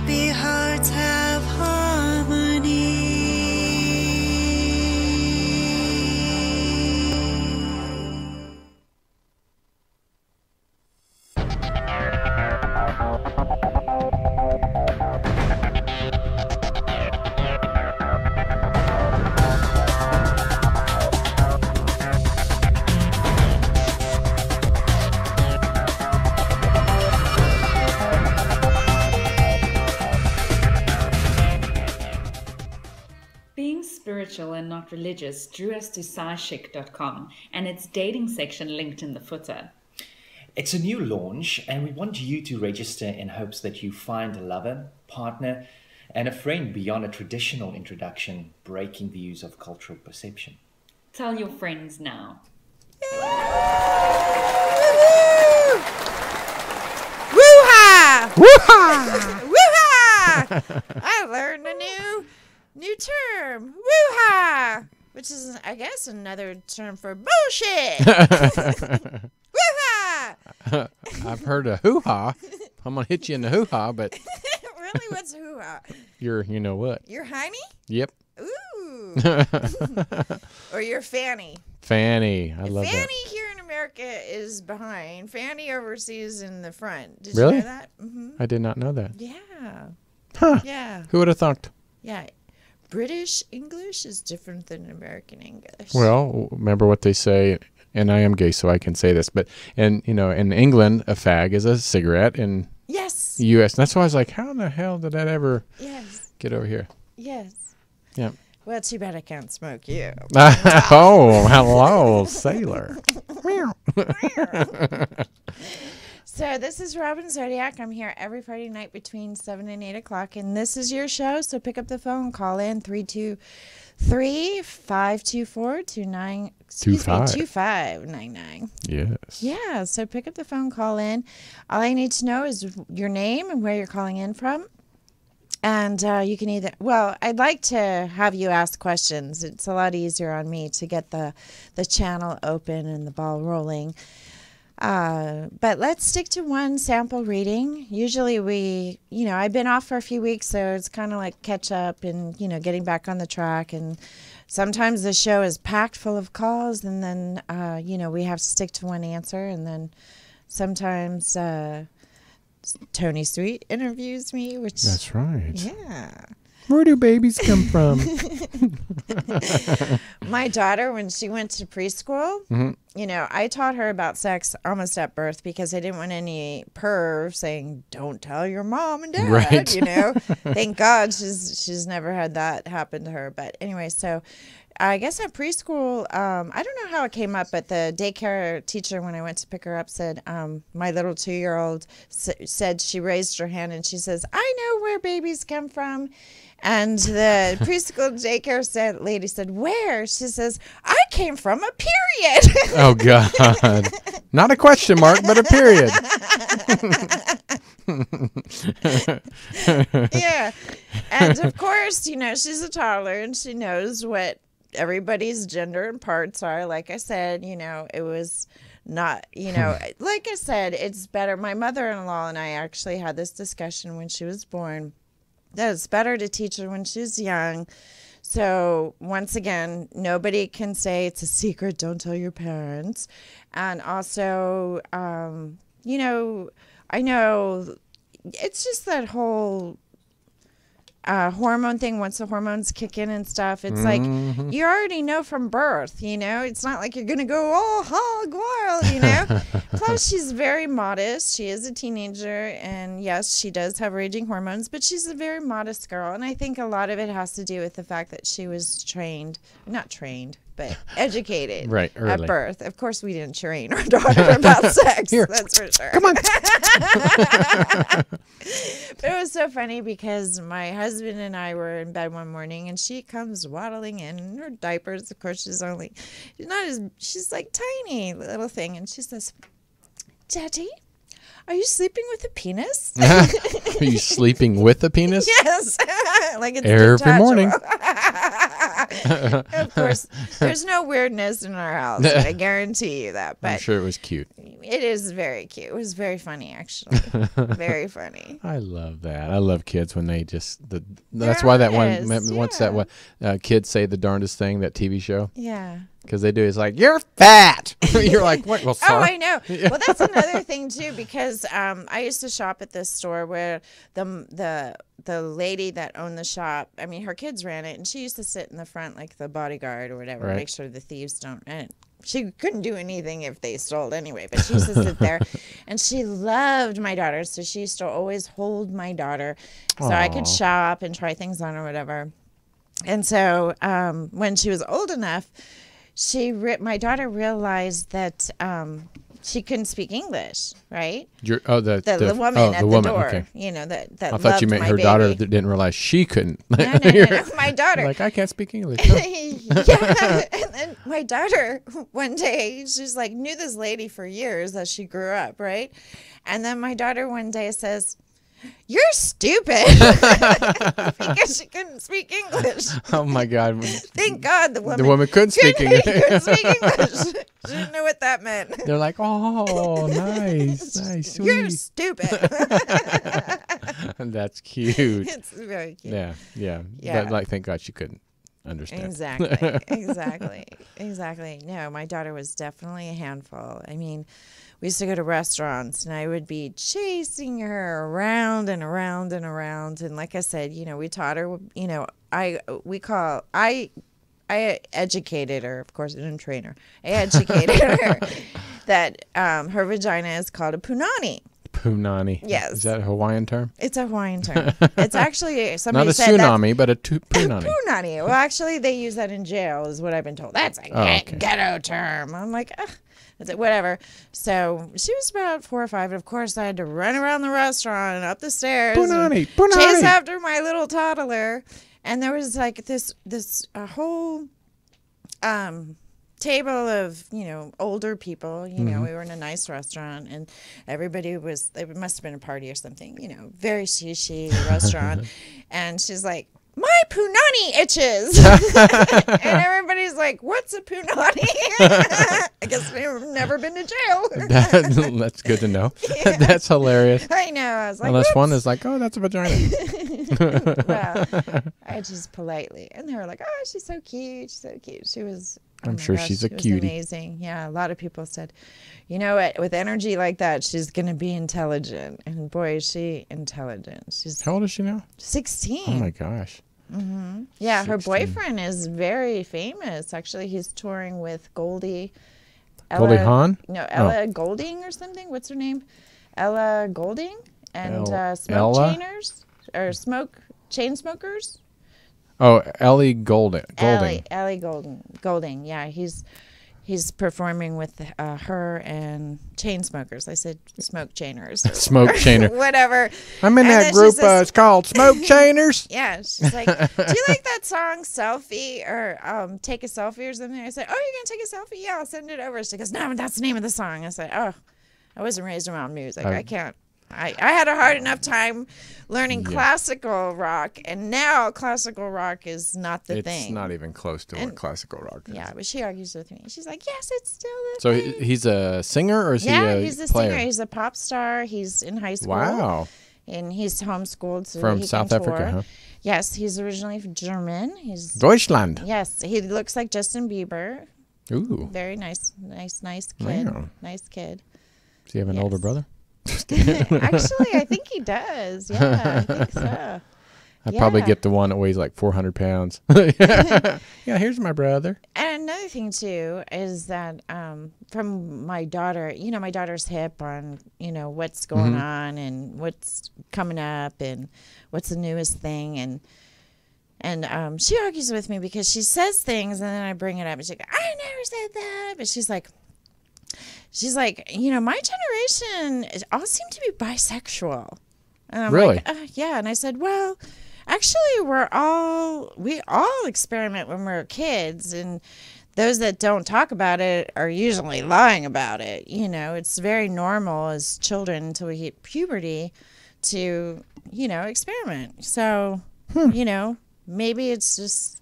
Happy hearts have harmony. Being spiritual and not religious drew us to scichic.com and its dating section linked in the footer. It's a new launch, and we want you to register in hopes that you find a lover, partner, and a friend beyond a traditional introduction, breaking the use of cultural perception. Tell your friends now. Woo-ha! Woo-ha! Woo-ha! I learned a new term. Woo-ha! Which is, I guess, another term for bullshit. Woo-ha! I've heard a hoo-ha. I'm going to hit you in the hoo-ha, but Really? What's hoo-ha? you're, you know what? You're hiney? Yep. Ooh. Or you're fanny. Fanny. I love that. Fanny here in America is behind. Fanny overseas in the front. Did Really? you know that? Mm-hmm. I did not know that. Yeah. Huh. Yeah. Who would have thought? Yeah. British English is different than American English. Well, remember what they say, and I am gay, so I can say this, but in England, a fag is a cigarette. In Yes. the U.S., that's why I was like, how the hell did that ever Yes. get over here? Yes. Yeah. Well, too bad I can't smoke you. Oh, hello, sailor. So this is Robin Zodiac. I'm here every Friday night between 7 and 8 o'clock, and this is your show. So pick up the phone, call in 323-524-2599. Yes. Yeah, so pick up the phone, call in. All I need to know is your name and where you're calling in from. And you can either, well, I'd like to have you ask questions. It's a lot easier on me to get the channel open and the ball rolling. But let's stick to one sample reading. Usually I've been off for a few weeks, so it's kind of like catch up and, getting back on the track. And sometimes the show is packed full of calls, and then, we have to stick to one answer. And then sometimes Tony Sweet interviews me, which... That's right. Yeah. Where do babies come from? My daughter, when she went to preschool, I taught her about sex almost at birth because I didn't want any perv saying, "Don't tell your mom and dad." Right. Thank God she's never had that happen to her. But anyway, so I guess at preschool, I don't know how it came up, but the daycare teacher, when I went to pick her up, said, my little 2-year-old said, she raised her hand and she says, "I know where babies come from." And the preschool daycare lady said, "Where?" She says, "I came from a period." Oh, God. Not a question mark, but a period. Yeah. And of course, she's a toddler and she knows what everybody's gender and parts are. Like I said, it was not, like I said, it's better. My mother-in-law and I actually had this discussion when she was born, that it's better to teach her when she's young. So once again, nobody can say it's a secret. Don't tell your parents. And also, I know it's just that whole hormone thing. Once the hormones kick in and stuff, it's like you already know from birth. It's not like you're gonna go all hog wild. Plus, she's very modest. She is a teenager, and yes, she does have raging hormones, but she's a very modest girl. And I think a lot of it has to do with the fact that she was not trained, but educated Right, at early. birth. Of course, we didn't train our daughter about sex. Here. That's for sure. Come on. But it was so funny because my husband and I were in bed one morning and she comes waddling in her diapers. Of course, she's like tiny little thing. And she says, "Daddy, are you sleeping with a penis?" Are you sleeping with a penis? Yes. Like it's Every detachable. morning. Of course, there's no weirdness in our house. I guarantee you that. But I'm sure it was cute. it is very cute. It was very funny, actually. Very funny. I love that. I love kids when they just. That's why that one. honest, What's yeah. that? What kids say the darndest thing? That TV show. Yeah. Because they do. It's like you're fat. You're like what? Well, Oh, sorry. I know. Well, that's another thing too, because I used to shop at this store where the lady that owned the shop, I mean, her kids ran it, and she used to sit in the front like the bodyguard or whatever, Right. make sure the thieves don't. And she couldn't do anything if they stole anyway, but she used to sit there, and she loved my daughter, so she used to always hold my daughter, so I could Aw. shop and try things on or whatever. And so when she was old enough, my daughter realized that she couldn't speak English, right? The woman at the door, Okay. you know, that I thought loved you meant my her baby. daughter that didn't realize she couldn't. No, my daughter. Like I can't speak English. Yeah, and then my daughter one day, she's like, knew this lady for years as she grew up, right? And then my daughter one day says, "You're stupid," because she couldn't speak English. Oh my God. Thank God the woman. couldn't speak English. couldn't speak English. She didn't know what that meant. They're like, oh, nice, You're sweet. stupid. That's cute. It's very cute. Yeah. Yeah. But like, thank God she couldn't understand. Exactly. No, my daughter was definitely a handful. I mean, we used to go to restaurants, and I would be chasing her around and around and around. And like I said, you know, we taught her, you know, I educated her, of course, I didn't train her. I educated her that her vagina is called a punani. Punani. Yes. Is that a Hawaiian term? It's a Hawaiian term. It's actually, somebody Not a said that. tsunami, but a punani. Punani. Well, actually, they use that in jail, is what I've been told. That's a okay. ghetto term. I'm like, ugh. I said, whatever. So she was about 4 or 5. And of course, I had to run around the restaurant and up the stairs. Punani. Chase after my little toddler. And there was like this whole table of, you know, older people. You know, we were in a nice restaurant, and everybody was, it must have been a party or something, you know, very sushi restaurant. And she's like, "My punani itches." And everybody's like, "What's a punani?" I guess they've never been to jail. That's good to know. That's hilarious. I know. I was like, Unless "Whoops." one is like, oh, that's a vagina. Well, I just politely. And they were like, "Oh, she's so cute. She's so cute." She was, oh I'm my sure gosh, she's a she was cutie. amazing. Yeah, a lot of people said, you know what, with energy like that, she's going to be intelligent. And boy, is she intelligent. She's How old is she now? 16. Oh my gosh. Yeah, her 16. boyfriend is very famous. Actually, he's touring with Goldie. Goldie Hawn? No, Ella Golding or something. What's her name? Ella Golding and Smoke Ella? Chainers or Chain Smokers. Oh, Ellie Golding. Ellie Golding. Yeah, he's performing with her and Chain Smokers. I said Smoke Chainers. Smoke Chainer. Whatever. I'm in And then that she group. says- It's called Smoke Chainers. Yeah, she's like, "Do you like that song Selfie or Take a Selfie or something?" I said, "Oh, you're gonna take a selfie? Yeah, I'll send it over." She goes, "No, that's the name of the song." I said, "Oh, I wasn't raised around music. I can't. I had a hard enough time learning classical rock, and now classical rock is not the thing." It's not even close to what classical rock is. Yeah, but she argues with me. She's like, "Yes, it's still the So thing." he's a singer, or is he Yeah, a he's a player? singer. He's a pop star. He's in high school. Wow. And he's homeschooled, so From he South can Africa, tour. huh? Yes, he's originally German. He's Deutschland. Yes, he looks like Justin Bieber. Ooh. Very nice kid. Wow. Nice kid. Does he have an older brother? Actually, I think he does. Yeah, I think so. I'd probably Yeah. get the one that weighs like 400 pounds. Yeah, here's my brother. And another thing too is that from my daughter, you know, my daughter's hip on, you know, what's going on and what's coming up and what's the newest thing, and she argues with me because she says things and then I bring it up and she's like, "I never said that," but she's like, you know, my generation all seem to be bisexual. And I'm Really? like, yeah. And I said, well, actually, we all experiment when we're kids, and those that don't talk about it are usually lying about it. You know, it's very normal as children until we hit puberty to, you know, experiment. So, you know, maybe it's just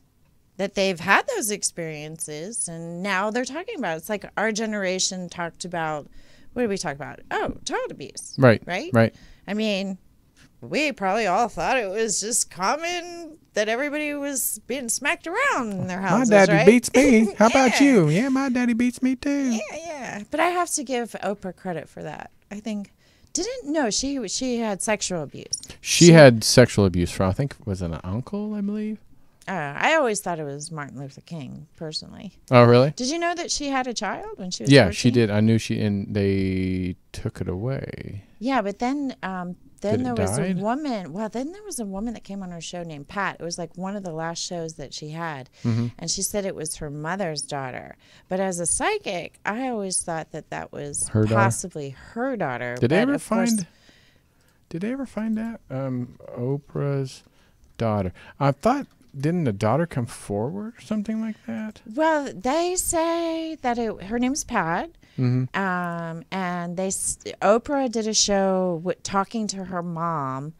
that they've had those experiences and now they're talking about it. It's like our generation talked about, what did we talk about? Oh, child abuse. Right. Right? Right. I mean, we probably all thought it was just common that everybody was being smacked around in their My houses, daddy right? beats me. How about Yeah. you? Yeah, my daddy beats me too. Yeah. But I have to give Oprah credit for that. I think, she had sexual abuse. She had sexual abuse from, I think, was it an uncle, I believe? I always thought it was Martin Luther King, personally. Oh, really? Did you know that she had a child when she was Yeah, 14? she did. I knew and they took it away. Yeah, but then Did there it was a died? woman. Well, then there was a woman that came on her show named Pat. It was like one of the last shows that she had. Mm-hmm. And she said it was her mother's daughter. But as a psychic, I always thought that was Her daughter? possibly her daughter. Did they But ever of course- find? Did they ever find out Oprah's daughter? I thought, didn't the daughter come forward or something like that? Well, they say that her name's Pat. Mm-hmm. And Oprah did a show talking to her mom,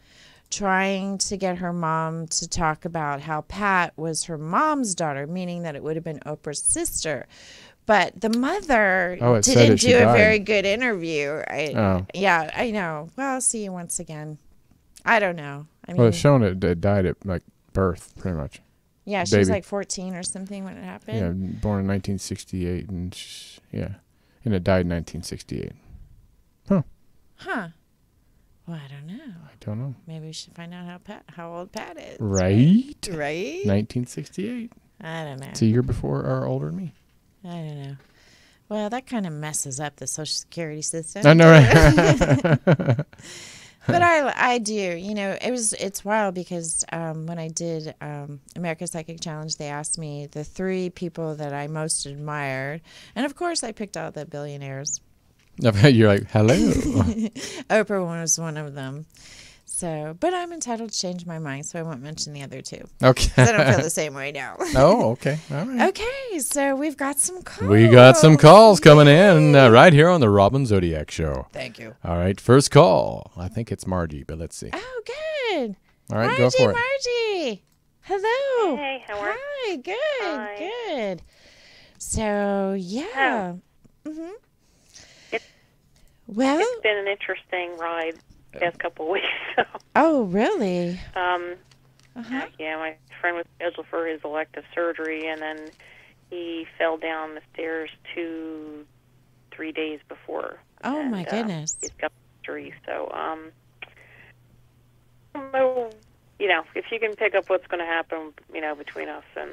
trying to get her mom to talk about how Pat was her mom's daughter, meaning that it would have been Oprah's sister. But the mother It said didn't that she do a died. very good interview. Oh. Yeah, I know. Well, I'll see you once again. I don't know. I mean, Well, it's shown it died at like birth, pretty much. yeah, she was baby. like 14 or something when it happened. Yeah, born in 1968, and and it died in 1968. Huh. Well, I don't know. I don't know. Maybe we should find out how old Pat is. Right? Right? 1968. I don't know. It's a year before or older than me. I don't know. Well, that kind of messes up the Social Security system. I know, right? But I do. You know, it's wild because when I did America's Psychic Challenge, they asked me the 3 people that I most admired, and of course, I picked all the billionaires. You're like, hello. Oprah was one of them. So, but I'm entitled to change my mind, so I won't mention the other 2. Okay. 'Cause I don't feel the same way now. Oh, okay. All right. Okay, so we've got some calls. We got some calls coming in right here on the Robin Zodiac Show. Thank you. All right, first call. I think it's Margie, but let's see. Oh, good. All right, Margie, go for it. Margie. Hello. Hey, how are you? Hi, good, Hi. good. So, yeah. Mm-hmm. It- Well, It's been an interesting ride the past couple of weeks. So, oh, really? yeah, my friend was scheduled for his elective surgery, and then he fell down the stairs 2-3 days before. Oh, my And, goodness. He's got surgery, so you know, if you can pick up what's going to happen, you know, between us and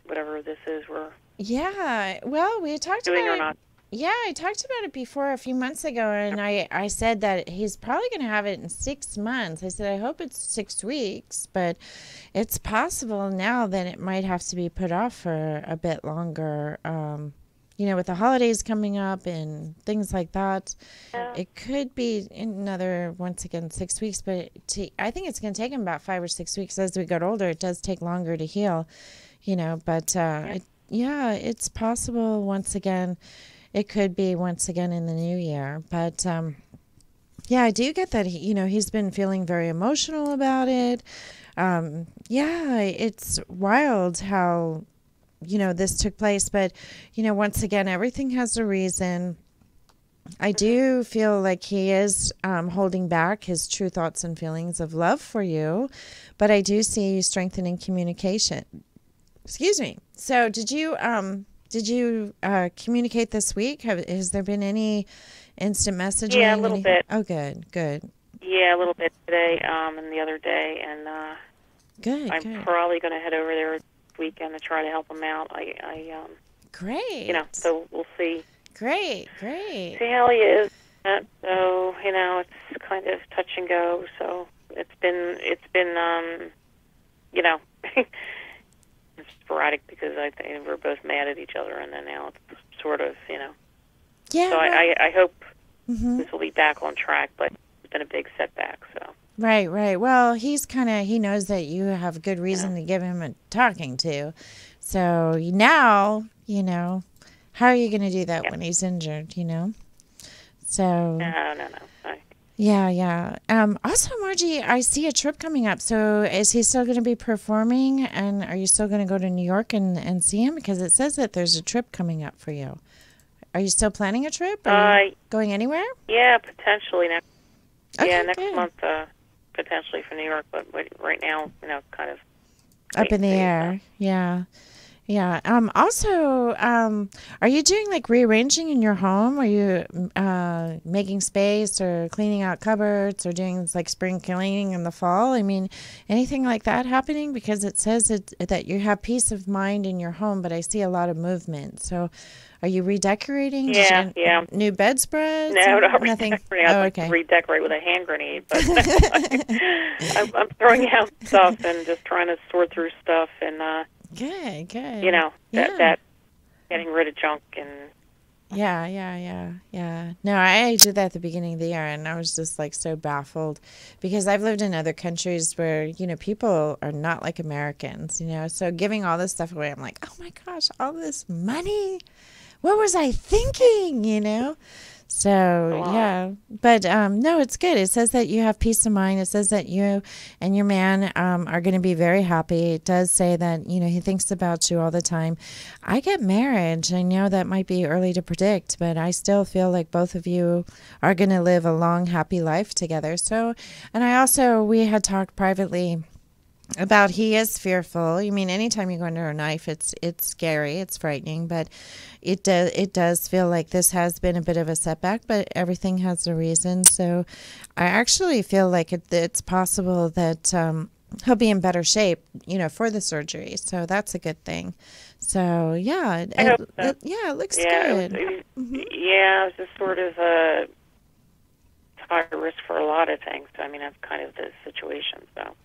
whatever this is, we're Yeah. Well, we talked doing about or it. not. Yeah, I talked about it before a few months ago, and I said that he's probably going to have it in 6 months. I said, I hope it's 6 weeks, but it's possible now that it might have to be put off for a bit longer. You know, with the holidays coming up and things like that, it could be another, once again, 6 weeks, but I think it's going to take him about 5 or 6 weeks. As we get older, it does take longer to heal, you know, but it's possible once again. It could be once again in the new year. But, yeah, I do get that, he's been feeling very emotional about it. Yeah, it's wild how, this took place. But, once again, everything has a reason. I do feel like he is holding back his true thoughts and feelings of love for you. But I do see you strengthening communication. Excuse me. So did you communicate this week? Has there been any instant messaging? Yeah, a little bit. Oh, good, good. Yeah, a little bit today and the other day, and Good, I'm good. probably going to head over there this weekend to try to help him out. Great. So we'll see Great, great. see how he is. So it's kind of touch and go. So it's been it's sporadic because I think we're both mad at each other, and then now it's sort of Yeah. So I hope Mhm. this will be back on track, but it's been a big setback. So. Right. Well, he knows that you have good reason to give him a talking to. So now, how are you going to do that when he's injured, So, No. Yeah, yeah. Also, Margie, I see a trip coming up. So is he still going to be performing? And are you still going to go to New York and see him? Because it says that there's a trip coming up for you. Are you still planning a trip? Are you going anywhere? Yeah, potentially next. Okay, yeah, next good. month, potentially for New York, but right now, kind of Up in the air. Yeah. Yeah. Also, are you doing like rearranging in your home? Are you making space or cleaning out cupboards or doing like spring cleaning in the fall? I mean, anything like that happening? Because it says that you have peace of mind in your home, but I see a lot of movement. So are you redecorating? Yeah, yeah. New bedspreads? No, not nothing. redecorating. I'd like to redecorate with a hand grenade, but I'm throwing out stuff and just trying to sort through stuff and Good. that getting rid of junk and Yeah. No, I did that at the beginning of the year, and I was just like so baffled because I've lived in other countries where, people are not like Americans, so giving all this stuff away, I'm like, oh my gosh, all this money. What was I thinking, So, yeah. But, no, it's good. It says that you have peace of mind. It says that you and your man are going to be very happy. It does say that, he thinks about you all the time. I get marriage. I know that might be early to predict, but I still feel like both of you are going to live a long, happy life together. So, and we had talked privately about he is fearful. I mean, anytime you go under a knife, it's scary, it's frightening, but it does feel like this has been a bit of a setback, but everything has a reason. So I actually feel like it's possible that he'll be in better shape, for the surgery. So that's a good thing. So yeah, it looks good. Yeah, it's just sort of a high risk for a lot of things. I mean, that's kind of the situation. So.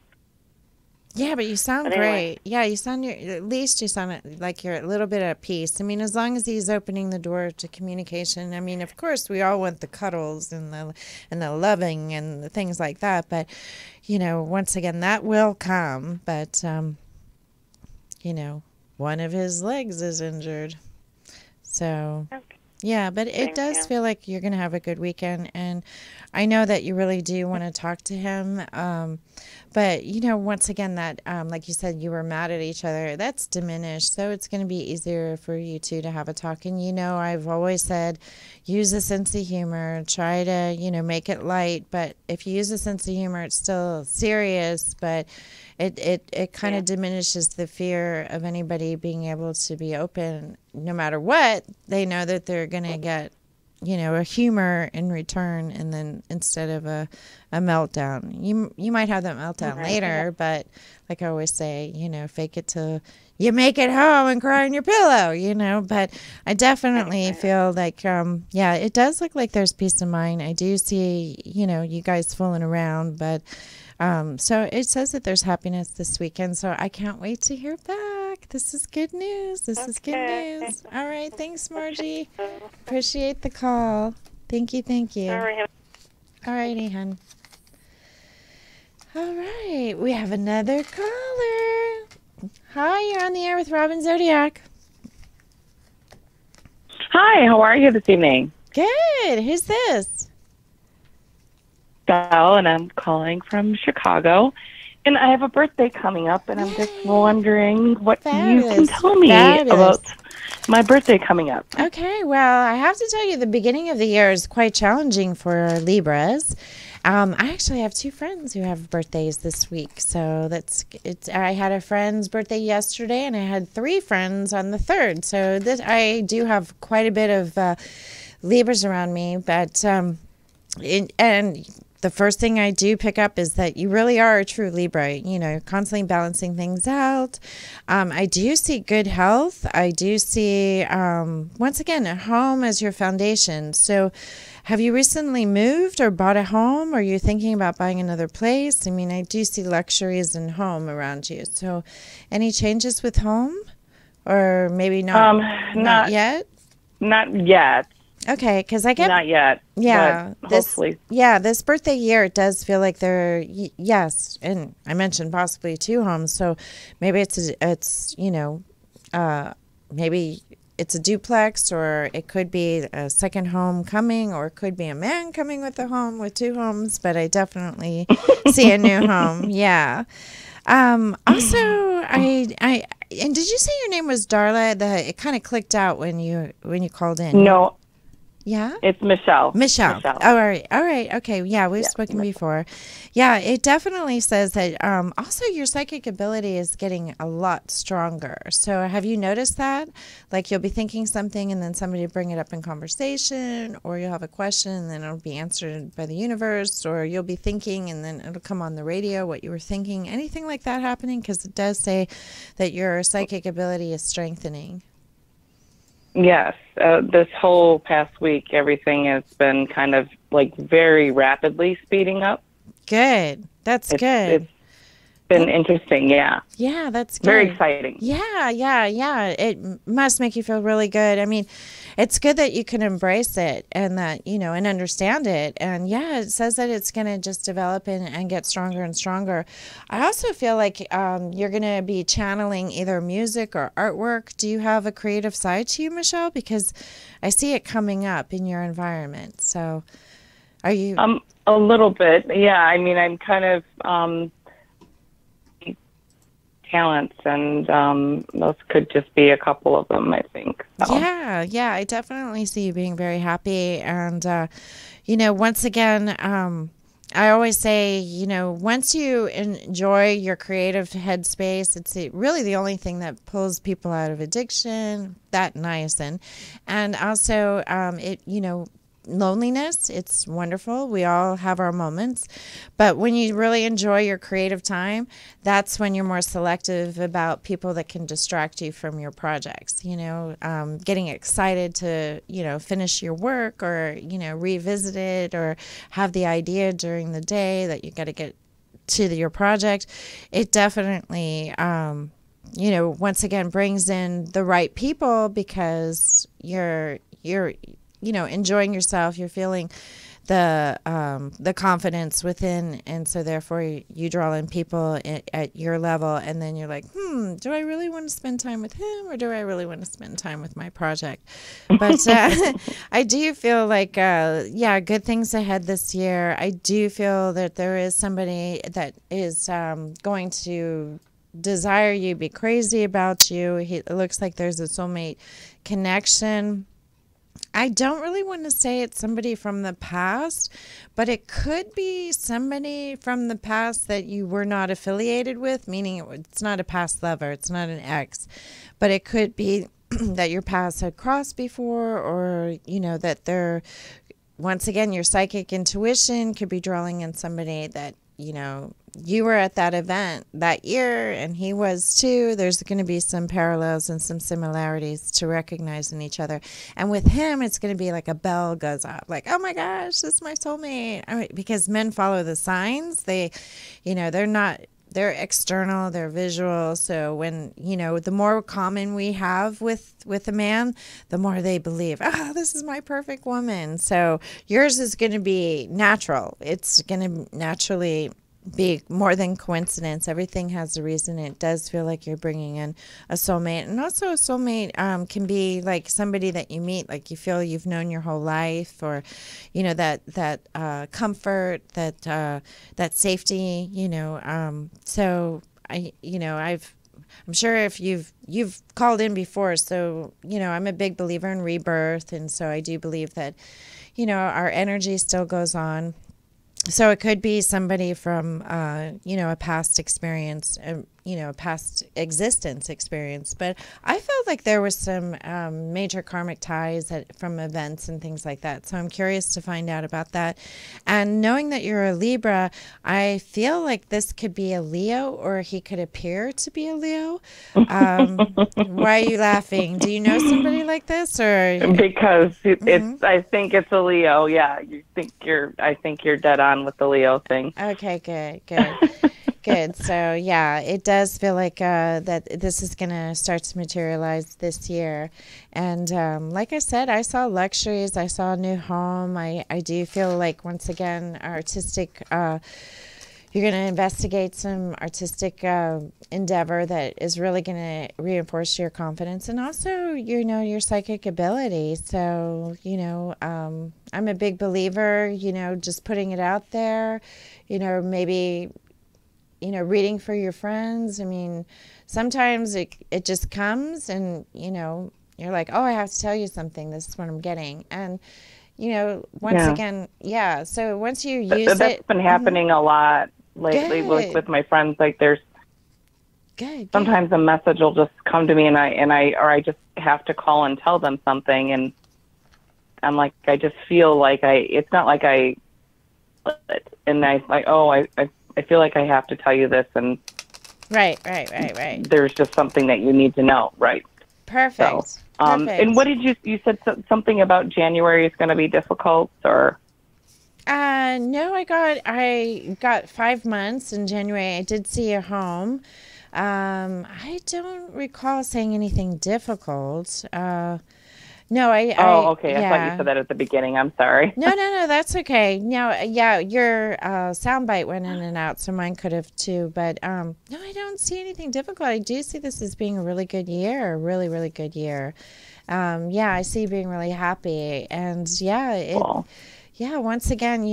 Yeah, but you sound great. Yeah, at least you sound like you're a little bit at peace. I mean, as long as he's opening the door to communication. I mean, of course, we all want the cuddles and the loving and the things like that. But, once again, that will come. But, one of his legs is injured. So, yeah, but it does feel like you're going to have a good weekend. And I know that you really do want to talk to him. But, once again, that, like you said, you were mad at each other. That's diminished. So it's going to be easier for you two to have a talk. And, I've always said, use a sense of humor. Try to, make it light. But if you use a sense of humor, it's still serious. But it kind of diminishes the fear of anybody being able to be open. No matter what, they know that they're going to get, a humor in return, and then instead of a meltdown. You might have that meltdown later, but like I always say, fake it till you make it home and cry on your pillow, but I definitely feel like, it does look like there's peace of mind. I do see, you guys fooling around, but so it says that there's happiness this weekend, so I can't wait to hear back. This is good news. This is good news. All right. Thanks, Margie. Appreciate the call. Thank you. All righty, hon. All right. We have another caller. Hi, you're on the air with Robin Zodiac. Hi, how are you this evening? Good. Who's this? Belle, and I'm calling from Chicago. And I have a birthday coming up, and I'm just wondering what you can tell me about my birthday coming up. Okay, well, I have to tell you, the beginning of the year is quite challenging for Libras. I actually have two friends who have birthdays this week, so I had a friend's birthday yesterday, and I had three friends on the 3rd. So I do have quite a bit of Libras around me, but and the first thing I do pick up is that you really are a true Libra. You're constantly balancing things out. I do see good health. I do see, once again, a home as your foundation. So have you recently moved or bought a home? Or are you thinking about buying another place? I mean, I do see luxuries in home around you. So any changes with home? Or maybe not yet? Not yet. Okay, because I get... Not yet. Yeah. Hopefully. This birthday year, it does feel like yes, and I mentioned possibly two homes, so maybe it's maybe it's a duplex, or it could be a second home coming, or it could be a man coming with a home, with 2 homes, but I definitely see a new home. Yeah. Also, and did you say your name was Darla? It kind of clicked out when you called in. No. Yeah? It's Michelle. Michelle. Oh, all right. All right. Okay. Yeah, we've spoken before. Yeah, it definitely says that also your psychic ability is getting a lot stronger. So have you noticed that? Like you'll be thinking something and then somebody will bring it up in conversation, or you'll have a question and then it'll be answered by the universe, or you'll be thinking and then it'll come on the radio what you were thinking. Anything like that happening? Because it does say that your psychic ability is strengthening. Yes, this whole past week, everything has been kind of like very rapidly speeding up. Good. That's good. It's been interesting, yeah. Yeah, that's good. Very exciting. Yeah. It must make you feel really good. I mean, it's good that you can embrace it and that, and understand it. And yeah, it says that it's going to just develop and get stronger and stronger. I also feel like you're going to be channeling either music or artwork. Do you have a creative side to you, Michelle? Because I see it coming up in your environment. So are you? A little bit, yeah. I mean, I'm kind of... talents, and those could just be a couple of them, I think. So. Yeah, I definitely see you being very happy. And, once again, I always say, once you enjoy your creative headspace, it's really the only thing that pulls people out of addiction, that niacin. And also, loneliness, it's wonderful. We all have our moments. But when you really enjoy your creative time, that's when you're more selective about people that can distract you from your projects. Getting excited to, finish your work, or, revisit it, or have the idea during the day that you got to get to your project. It definitely, once again brings in the right people, because you're enjoying yourself, you're feeling the confidence within, and so therefore you draw in people at your level, and then you're like, do I really want to spend time with him, or do I really want to spend time with my project? But I do feel like, good things ahead this year. I do feel that there is somebody that is going to desire you, be crazy about you. It looks like there's a soulmate connection. I don't really want to say it's somebody from the past, but it could be somebody from the past that you were not affiliated with, meaning it's not a past lover, it's not an ex, but it could be that your paths had crossed before, or, that they're, once again, your psychic intuition could be drawing in somebody that, you were at that event that year and he was too. There's going to be some parallels and some similarities to recognize in each other. And with him, it's going to be like a bell goes off, like, oh my gosh, this is my soulmate. Because men follow the signs. They're external, they're visual. So when, the more common we have with a man, the more they believe, this is my perfect woman. So yours is going to be natural. It's going to naturally be more than coincidence. Everything has a reason. It does feel like you're bringing in a soulmate. And also a soulmate can be like somebody that you meet, like you feel you've known your whole life, or, that comfort, that safety, so I'm sure if you've called in before, so, I'm a big believer in rebirth. And so I do believe that, our energy still goes on. So it could be somebody from, a past experience, a past existence experience. But I felt like there was some major karmic ties from events and things like that. So I'm curious to find out about that. And knowing that you're a Libra, I feel like this could be a Leo, or he could appear to be a Leo. Why are you laughing? Do you know somebody like this, or? Because I think it's a Leo. Yeah, I think you're dead on with the Leo thing. Okay, good. Good. So, yeah, it does feel like that this is going to start to materialize this year. And like I said, I saw luxuries. I saw a new home. I do feel like, once again, artistic, you're going to investigate some artistic endeavor that is really going to reinforce your confidence and also, your psychic ability. So, I'm a big believer, just putting it out there, maybe, reading for your friends. I mean, sometimes it just comes and, you're like, oh, I have to tell you something. This is what I'm getting. And, once again, so once you use that's been happening a lot lately, like with my friends. Like there's sometimes a message will just come to me and I just have to call and tell them something. And I'm like, I just feel like it's not like and I like, oh, I feel like I have to tell you this. And right. There's just something that you need to know. Right. Perfect. So, Perfect. And what did you said something about January is going to be difficult, or? No, I got 5 months in January. I did see a home. I don't recall saying anything difficult. No, Oh, okay. I thought you said that at the beginning. I'm sorry. No, that's okay. No, your soundbite went in and out, so mine could have too. But no, I don't see anything difficult. I do see this as being a really good year, a really, really good year. I see you being really happy, and Cool. once again,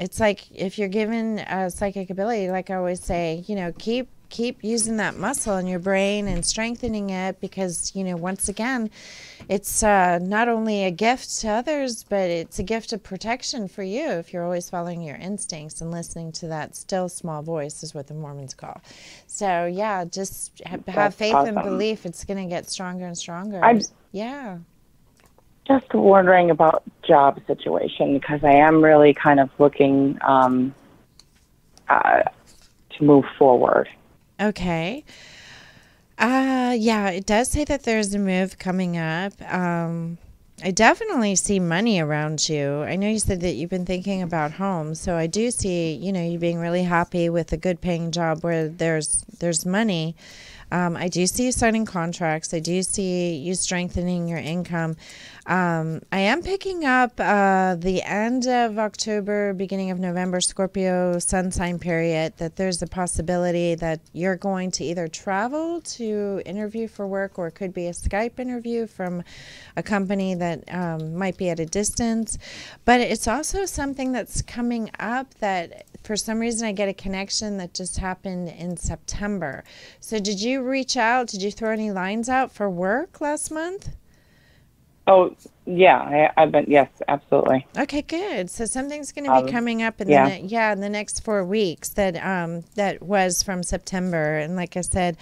it's like if you're given a psychic ability, like I always say, keep using that muscle in your brain and strengthening it because, once again, it's not only a gift to others, but it's a gift of protection for you if you're always following your instincts and listening to that still small voice is what the Mormons call. So, just have faith and belief. It's going to get stronger and stronger. Just wondering about job situation because I am really kind of looking to move forward. Okay. It does say that there's a move coming up. I definitely see money around you. I know you said that you've been thinking about home, so I do see, you being really happy with a good paying job where there's money. I do see you signing contracts. I do see you strengthening your income. I am picking up the end of October, beginning of November, Scorpio sun sign period, that there's a possibility that you're going to either travel to interview for work or it could be a Skype interview from a company that might be at a distance. But it's also something that's coming up that for some reason I get a connection that just happened in September. So did you reach out? Did you throw any lines out for work last month? Oh, yeah, I've been, yes, absolutely. Okay, good. So something's going to be coming up in the next 4 weeks that was from September. And like I said,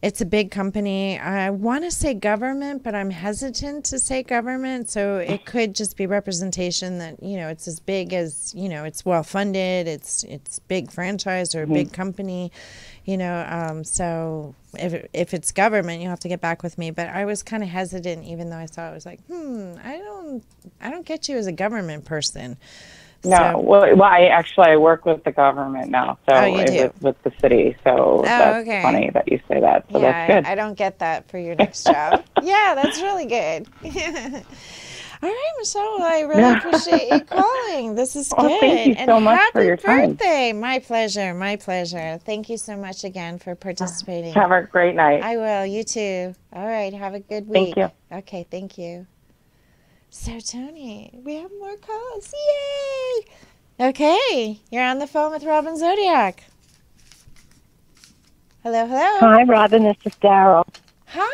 it's a big company. I want to say government, but I'm hesitant to say government. So it could just be representation that, it's as big as, it's well funded, it's big franchise or a big company, so if it's government, you'll have to get back with me. But I was kind of hesitant, even though I saw it. I was like, I don't get you as a government person. No, well, I work with the government now, so with the city. So that's funny that you say that. So that's good. I don't get that for your next job. Yeah, that's really good. All right, Michelle, well, I really appreciate you calling. This is good. Thank you so much for your time. Happy birthday. My pleasure. My pleasure. Thank you so much again for participating. Have a great night. I will. You too. All right. Have a good week. Thank you. Okay. Thank you. So, Tony, we have more calls. Yay! Okay. You're on the phone with Robin Zodiac. Hello. Hi, Robin. This is Daryl. Hi.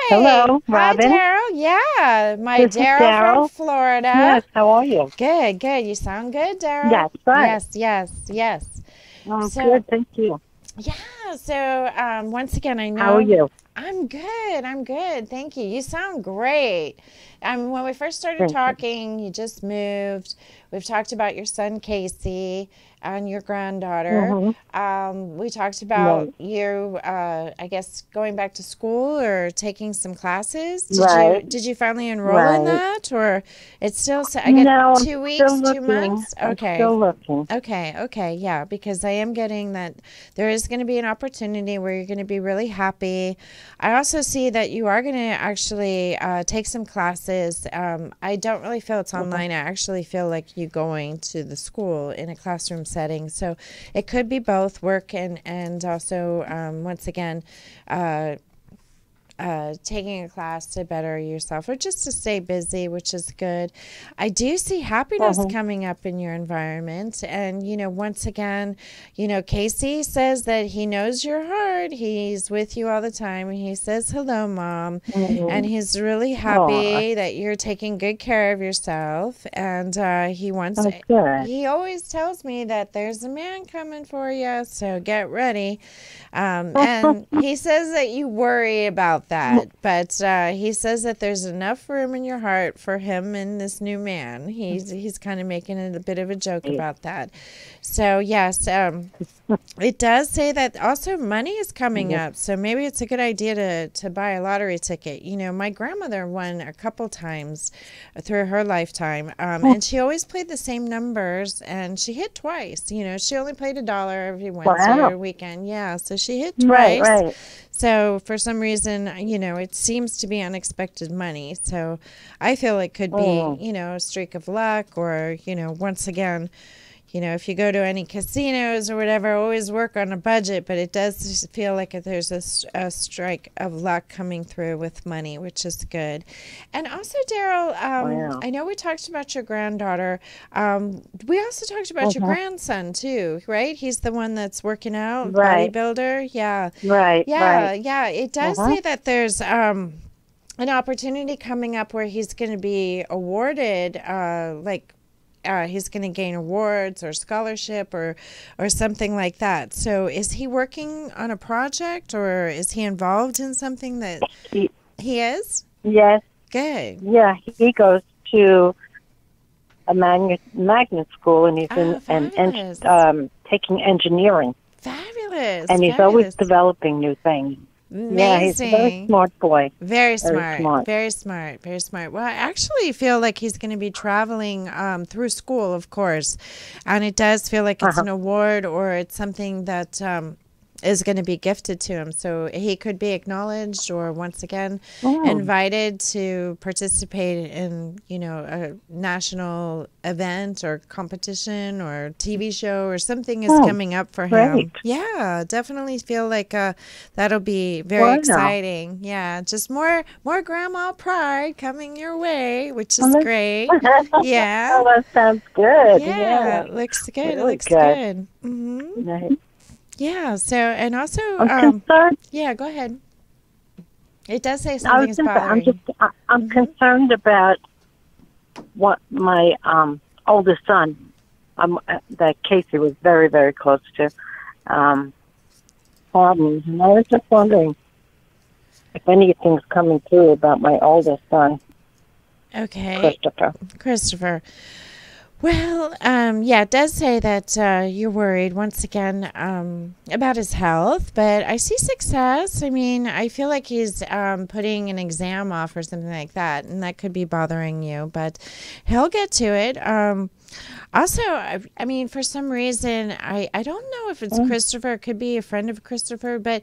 Hello, Robin. Hi, Daryl. Yeah, my Daryl from Florida. Yes, how are you? Good. You sound good, Daryl. Yes, right. Yes. Oh, good, thank you. Yeah, so once again, I know. How are you? I'm good. Thank you. You sound great. When we first started talking, you just moved. We've talked about your son, Casey, and your granddaughter. We talked about you, I guess, going back to school or taking some classes. Did you finally enroll in that? Or it's still, I get 2 weeks, 2 months? Okay. I'm still looking. Okay, yeah, because I am getting that there is going to be an opportunity where you're going to be really happy. I also see that you are going to actually take some classes. I don't really feel it's online. I actually feel like you going to the school in a classroom setting. So it could be both work and also, once again, taking a class to better yourself or just to stay busy, which is good. I do see happiness coming up in your environment. And, once again, Casey says that he knows your heart. He's with you all the time. He says, hello, Mom. And he's really happy that you're taking good care of yourself. And he always tells me that there's a man coming for you. So get ready. And he says that you worry about that, but he says that there's enough room in your heart for him and this new man. He's kind of making it a bit of a joke about that. So yes, it does say that also money is coming up. So maybe it's a good idea to buy a lottery ticket. My grandmother won a couple times through her lifetime, and she always played the same numbers, and she hit twice. She only played $1 every Wednesday or weekend. Yeah, so she hit twice. Right. So for some reason, it seems to be unexpected money. So I feel it could be, a streak of luck or, once again, if you go to any casinos or whatever, always work on a budget, but it does feel like there's a strike of luck coming through with money, which is good. And also, Daryl, I know we talked about your granddaughter. We also talked about your grandson, too, right? He's the one that's working out, bodybuilder. Yeah. Right. Yeah. It does say that there's an opportunity coming up where he's going to be awarded, he's going to gain awards or scholarship or something like that. So is he working on a project or is he involved in something that he is? Yes. Good. Yeah, he goes to a magnet school and he's taking engineering. Fabulous. And he's always developing new things. Amazing. Yeah, he's a very smart boy. Very smart. Very smart. Well, I actually feel like he's going to be traveling through school, of course. And it does feel like it's an award or it's something that is going to be gifted to him. So he could be acknowledged or once again invited to participate in, a national event or competition or TV show or something is coming up for him. Great. Yeah, definitely feel like that'll be very exciting. Yeah, just more grandma pride coming your way, which is great. Yeah. Oh, that sounds good. Yeah, it looks good. Really it looks good. Nice. Yeah, so, and also, I'm concerned. Yeah, go ahead. It does say something is bothering you. I'm concerned about what my oldest son, that Casey was very, very close to, problems. And I was just wondering if anything's coming through about my oldest son. Okay. Christopher. Well, it does say that you're worried once again about his health, but I see success. I mean, I feel like he's putting an exam off or something like that, and that could be bothering you, but he'll get to it. Also, I mean, for some reason, I don't know if it's Christopher. It could be a friend of Christopher, but